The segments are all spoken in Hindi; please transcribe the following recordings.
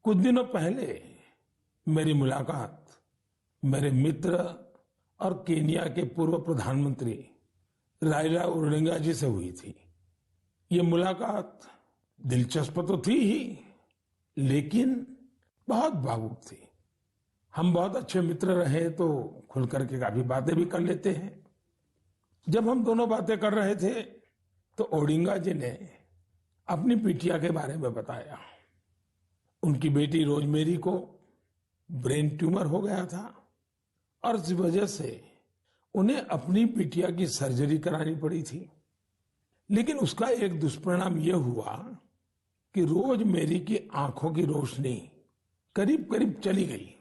कुछ दिनों पहले मेरी मुलाकात मेरे मित्र और केन्या के पूर्व प्रधानमंत्री राइला ओडिंगा जी से हुई थी। ये मुलाकात दिलचस्प तो थी ही, लेकिन बहुत भावुक थी। हम बहुत अच्छे मित्र रहे तो खुल करके काफी बातें भी कर लेते हैं। जब हम दोनों बातें कर रहे थे तो ओडिंगा जी ने अपनी बिटिया के बारे में बताया। उनकी बेटी रोजमेरी को ब्रेन ट्यूमर हो गया था और इस वजह से उन्हें अपनी बिटिया की सर्जरी करानी पड़ी थी। लेकिन उसका एक दुष्परिणाम यह हुआ कि रोजमेरी की आंखों की रोशनी करीब करीब चली गई,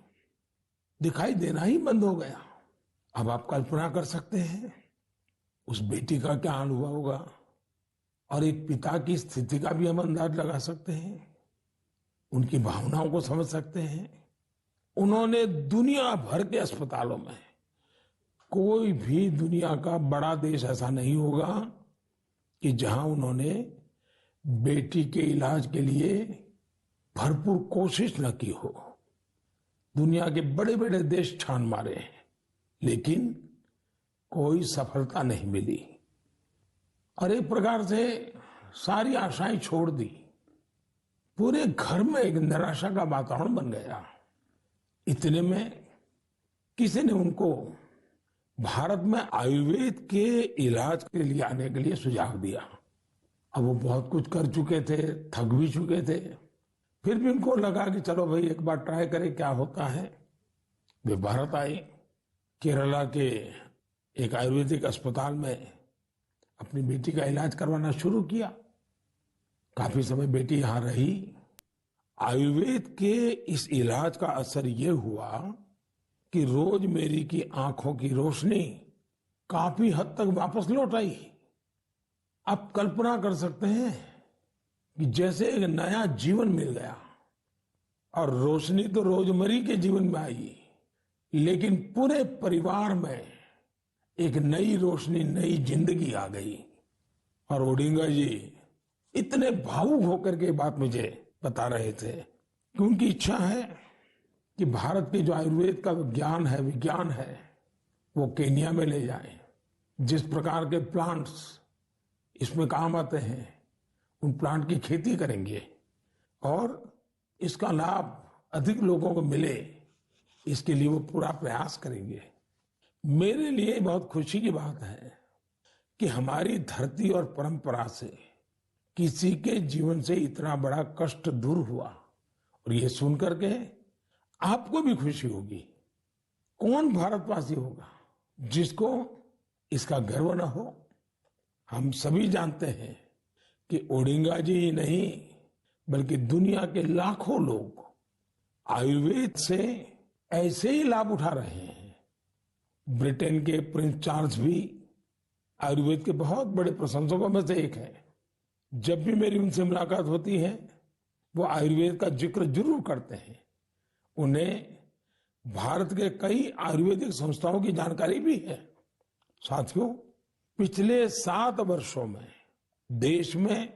दिखाई देना ही बंद हो गया। अब आप कल्पना कर सकते हैं उस बेटी का क्या हाल हुआ होगा, और एक पिता की स्थिति का भी हम अंदाज लगा सकते हैं, उनकी भावनाओं को समझ सकते हैं। उन्होंने दुनिया भर के अस्पतालों में, कोई भी दुनिया का बड़ा देश ऐसा नहीं होगा कि जहां उन्होंने बेटी के इलाज के लिए भरपूर कोशिश न की हो। दुनिया के बड़े बड़े देश छान मारे हैं, लेकिन कोई सफलता नहीं मिली और एक प्रकार से सारी आशाएं छोड़ दी। पूरे घर में एक निराशा का वातावरण बन गया। इतने में किसी ने उनको भारत में आयुर्वेद के इलाज के लिए आने के लिए सुझाव दिया। अब वो बहुत कुछ कर चुके थे, थक भी चुके थे, फिर भी उनको लगा कि चलो भाई एक बार ट्राई करें क्या होता है। वे भारत आए, केरला के एक आयुर्वेदिक अस्पताल में अपनी बेटी का इलाज करवाना शुरू किया। काफी समय बेटी यहां रही। आयुर्वेद के इस इलाज का असर यह हुआ कि रोजमेरी की आंखों की रोशनी काफी हद तक वापस लौट आई। आप कल्पना कर सकते हैं कि जैसे एक नया जीवन मिल गया। और रोशनी तो रोजमेरी के जीवन में आई, लेकिन पूरे परिवार में एक नई रोशनी, नई जिंदगी आ गई। और ओडिंगा जी इतने भावुक होकर के बात मुझे बता रहे थे कि उनकी इच्छा है कि भारत के जो आयुर्वेद का ज्ञान है, विज्ञान है, वो केन्या में ले जाएं। जिस प्रकार के प्लांट्स इसमें काम आते हैं, उन प्लांट की खेती करेंगे और इसका लाभ अधिक लोगों को मिले, इसके लिए वो पूरा प्रयास करेंगे। मेरे लिए बहुत खुशी की बात है कि हमारी धरती और परंपरा से किसी के जीवन से इतना बड़ा कष्ट दूर हुआ। और ये सुनकर के आपको भी खुशी होगी। कौन भारतवासी होगा जिसको इसका गर्व न हो। हम सभी जानते हैं कि ओडिंगा जी ही नहीं, बल्कि दुनिया के लाखों लोग आयुर्वेद से ऐसे ही लाभ उठा रहे हैं। ब्रिटेन के प्रिंस चार्ल्स भी आयुर्वेद के बहुत बड़े प्रशंसकों में से एक है। जब भी मेरी उनसे मुलाकात होती है, वो आयुर्वेद का जिक्र जरूर करते हैं। उन्हें भारत के कई आयुर्वेदिक संस्थाओं की जानकारी भी है। साथियों, पिछले 7 वर्षों में देश में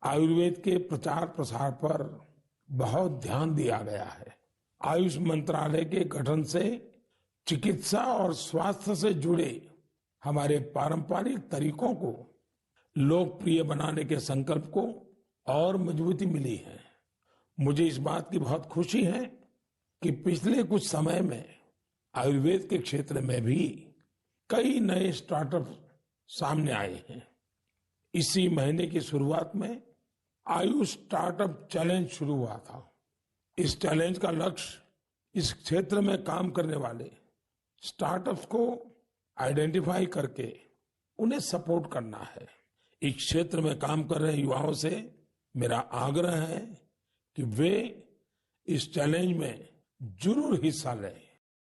आयुर्वेद के प्रचार प्रसार पर बहुत ध्यान दिया गया है। आयुष मंत्रालय के गठन से चिकित्सा और स्वास्थ्य से जुड़े हमारे पारंपरिक तरीकों को लोकप्रिय बनाने के संकल्प को और मजबूती मिली है। मुझे इस बात की बहुत खुशी है कि पिछले कुछ समय में आयुर्वेद के क्षेत्र में भी कई नए स्टार्टअप सामने आए हैं। इसी महीने की शुरुआत में आयुष स्टार्टअप चैलेंज शुरू हुआ था। इस चैलेंज का लक्ष्य इस क्षेत्र में काम करने वाले स्टार्टअप्स को आइडेंटिफाई करके उन्हें सपोर्ट करना है। इस क्षेत्र में काम कर रहे युवाओं से मेरा आग्रह है कि वे इस चैलेंज में जरूर हिस्सा लें।